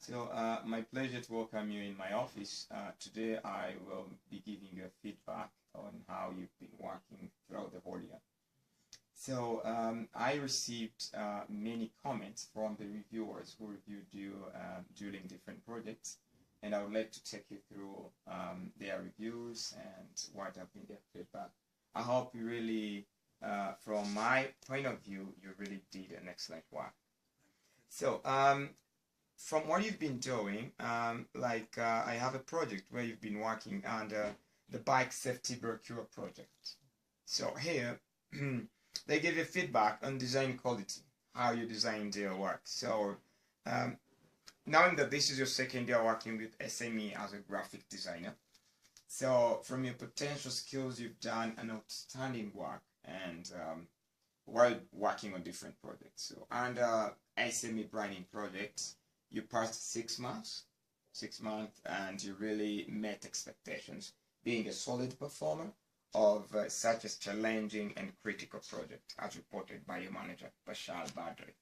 My pleasure to welcome you in my office. Today, I will be giving you feedback on how you've been working throughout the whole year. I received many comments from the reviewers who reviewed you during different projects, and I would like to take you through their reviews and what have been their feedback. I hope you really, from my point of view, you really did an excellent work. So, from what you've been doing, I have a project where you've been working under the Bike Safety Brochure project. So here, they give you feedback on design quality, how you designed your work. So, knowing that this is your second year working with SME as a graphic designer, so from your potential skills, you've done an outstanding work and while working on different projects. So, under SME branding projects, you passed 6 months, and you really met expectations, being a solid performer of such a challenging and critical project, as reported by your manager, Bashar Badri.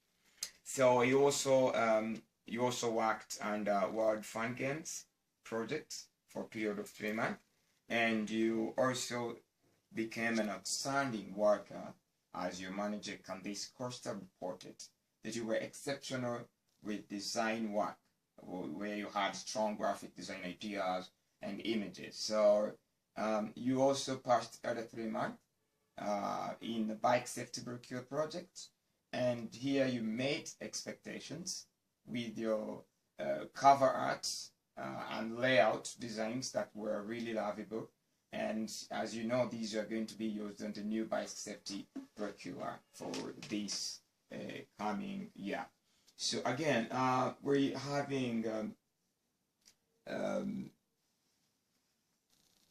So you also worked under World Fun Games project for a period of 3 months, and you also became an outstanding worker, as your manager Candice Costa reported that you were exceptional with design work, where you had strong graphic design ideas and images. So you also passed the other 3 months in the Bike Safety Brochure project, and here you made expectations with your cover art and layout designs that were really lovable. And as you know, these are going to be used in the new Bike Safety Brochure for this coming year. So again, we're having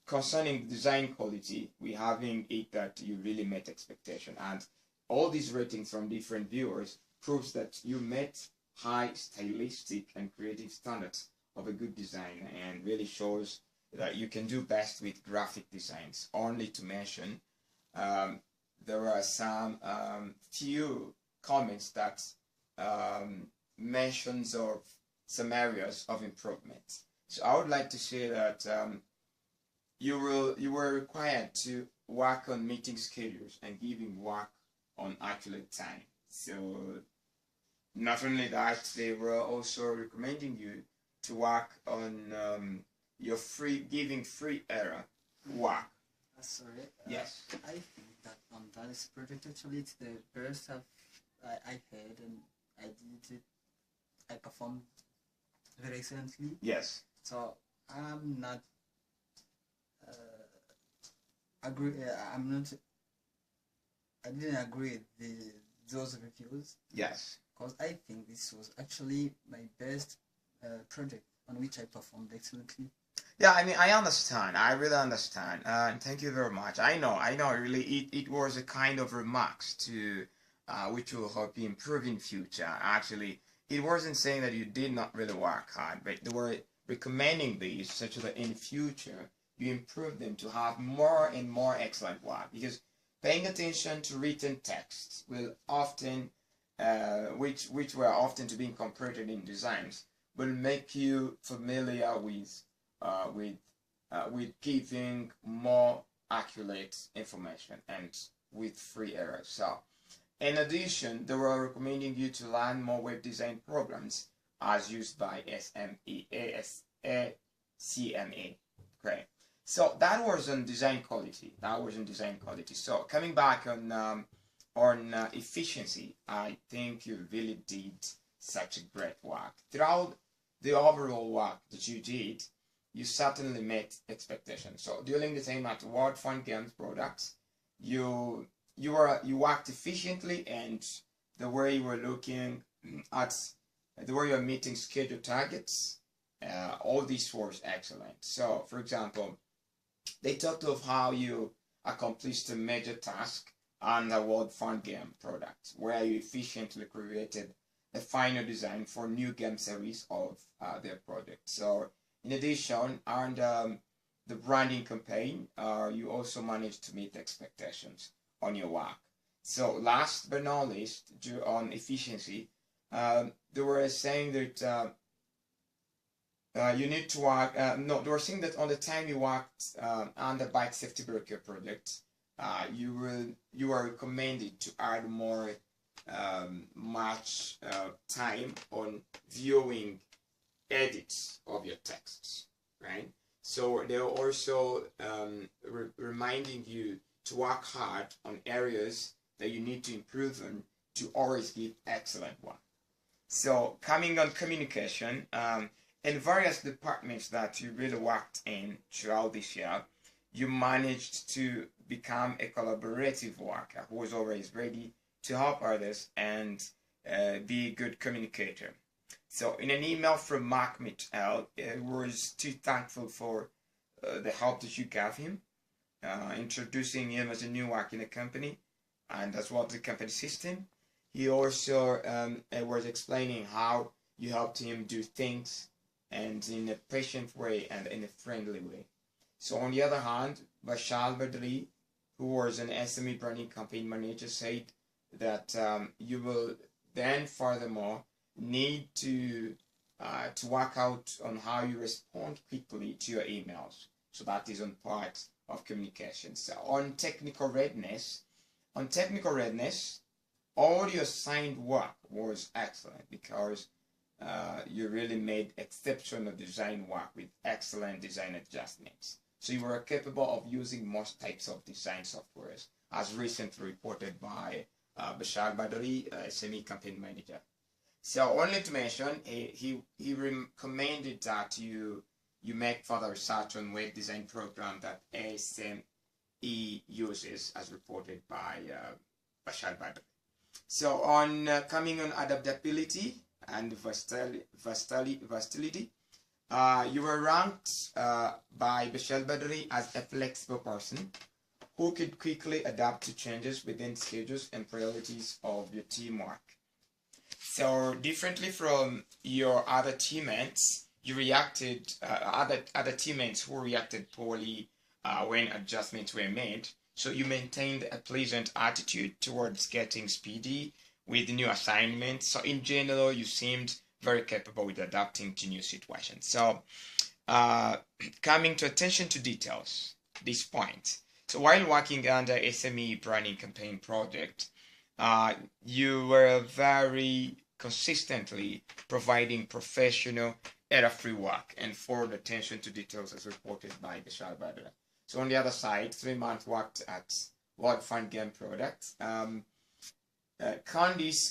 concerning design quality, we're having it that you really met expectation, and all these ratings from different viewers proves that you met high stylistic and creative standards of a good design, and really shows that you can do best with graphic designs. Only to mention, there are some few comments that mentions of some areas of improvement. So I would like to say that you were required to work on meeting schedules and giving work on accurate time. So not only that, they were also recommending you to work on your giving free error work. Sorry. Yes. I think that on this project actually it's the best I had, and I did it. I performed very excellently. Yes. So I'm not agree. I'm not. I didn't agree with those reviews. Yes. Because I think this was actually my best project on which I performed excellently. Yeah, I mean, I understand. I really understand. And thank you very much. I know. Really, it was a kind of remarks to which will help you improve in future. Actually, it wasn't saying that you did not really work hard, but they were recommending these such that in future you improve them to have more and more excellent work. Because paying attention to written texts will often, which were often to be incorporated in designs, will make you familiar with giving more accurate information and with free errors. So, in addition, they were recommending you to learn more web design programs as used by CMA. Great. So that was on design quality. So coming back on efficiency, I think you really did such a great work. Throughout the overall work that you did, you certainly met expectations. So during the time at World Fun Games products, you worked efficiently, and the way you were looking at the way you were meeting scheduled targets, all this was excellent. So for example, they talked of how you accomplished a major task on the World Fun Game product, where you efficiently created a final design for new game series of their project. So in addition, on the branding campaign, you also managed to meet expectations on your work. So last but not least, on efficiency, they were saying that you need to work. No, they were saying that on the time you worked on the bike safety broker project, you are recommended to add more much time on viewing edits of your texts, right? So they're also reminding you to work hard on areas that you need to improve on to always give excellent work. So coming on communication, in various departments that you really worked in throughout this year, you managed to become a collaborative worker who was always ready to help others and be a good communicator. So in an email from Mark Mitchell, he was too thankful for the help that you gave him, introducing him as a new work in the company and as well the company system. He also was explaining how you helped him do things and in a patient way and in a friendly way. So on the other hand, Bashar Badri, who was an SME branding campaign manager, said that you will then furthermore need to work out on how you respond quickly to your emails. So that is on part of communication. So on technical readiness, all your assigned work was excellent because you really made exceptional design work with excellent design adjustments. So you were capable of using most types of design softwares, as recently reported by Bashar Badri, SME campaign manager. So only to mention, he recommended that you make further research on web design program that SME uses, as reported by Bashar Badri. So on coming on adaptability and versatility, you were ranked by Bashar Badri as a flexible person who could quickly adapt to changes within schedules and priorities of your teamwork. So differently from your other teammates, you reacted, other teammates who reacted poorly when adjustments were made. So you maintained a pleasant attitude towards getting speedy with new assignments. So in general, you seemed very capable with adapting to new situations. So coming to attention to details, this point. So while working under SME branding campaign project, you were very consistently providing professional, error-free work and forward attention to details as reported by Bashar Badri. So on the other side, 3 months worked at World Fund Game Products. Candice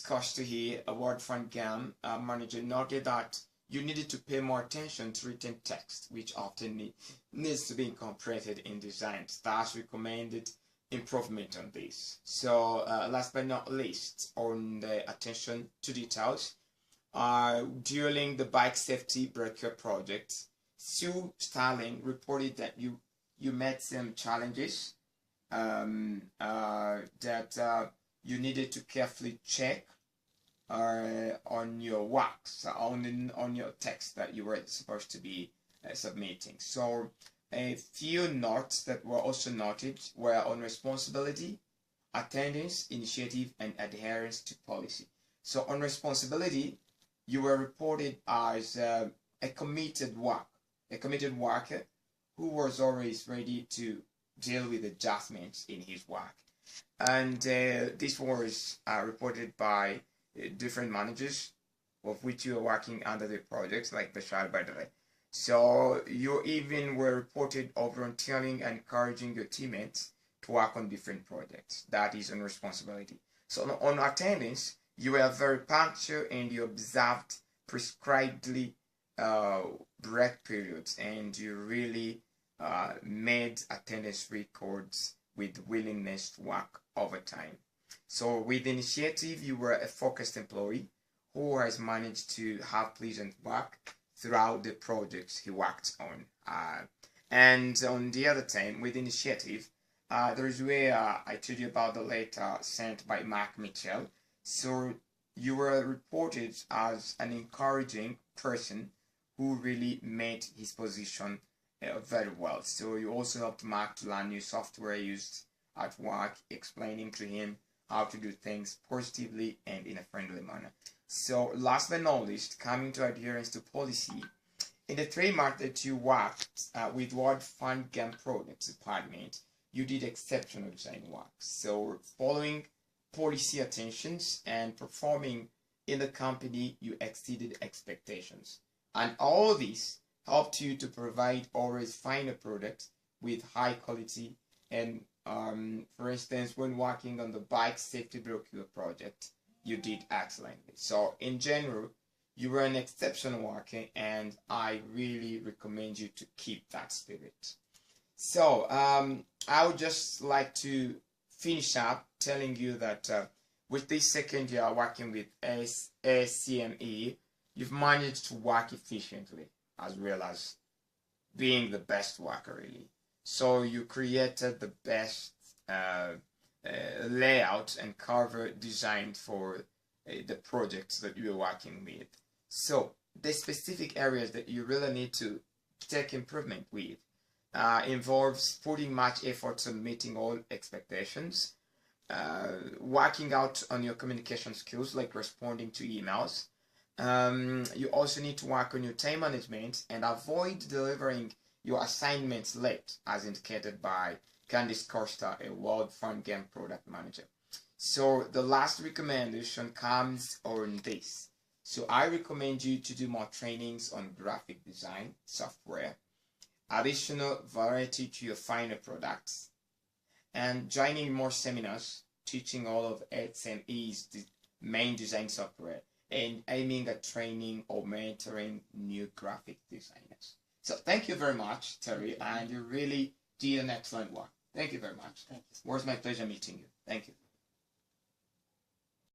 Kostahi, a World Fund Game manager, noted that you needed to pay more attention to written text, which often needs to be incorporated in designs. Thus recommended improvement on this. So last but not least, on the attention to details, during the bike safety breaker project, Sue Starling reported that you met some challenges that you needed to carefully check on your works, on your text that you were supposed to be submitting. So a few notes that were also noted were on responsibility, attendance, initiative, and adherence to policy. So on responsibility, you were reported as a committed worker who was always ready to deal with adjustments in his work. And this was reported by different managers, of which you are working under the projects, like Bashar Badri. So you even were reported of volunteering and encouraging your teammates to work on different projects. That is on responsibility. So on attendance, you were very punctual and you observed prescribedly break periods, and you really made attendance records with willingness to work overtime. So with initiative, you were a focused employee who has managed to have pleasant work throughout the projects he worked on. And on the other time, with initiative, there is where I told you about the letter sent by Mark Mitchell. So you were reported as an encouraging person who really made his position very well. So you also helped Mark to learn new software used at work, explaining to him how to do things positively and in a friendly manner. So last but not least, coming to adherence to policy, in the 3 months that you worked with World Fund Game Products Department, you did exceptional design work. So following policy attentions and performing in the company, you exceeded expectations. And all this helped you to provide always finer products with high quality. And for instance, when working on the bike safety brochure project, you did excellently. So in general, you were an exceptional worker, and I really recommend you to keep that spirit. So I would just like to finish up telling you that with this second year working with ACME, you've managed to work efficiently as well as being the best worker, really. So you created the best layout and cover design for the projects that you're working with. So the specific areas that you really need to take improvement with involves putting much effort on meeting all expectations, working out on your communication skills like responding to emails. You also need to work on your time management and avoid delivering your assignments late, as indicated by Candice Costa, a World Fund Game product manager. So the last recommendation comes on this. So I recommend you to do more trainings on graphic design software, additional variety to your final products, and joining more seminars teaching all of SME's main design software and aiming at training or mentoring new graphic designers. So thank you very much, Terry, and you really did an excellent work. Thank you very much. Thank you. It was my pleasure meeting you. Thank you.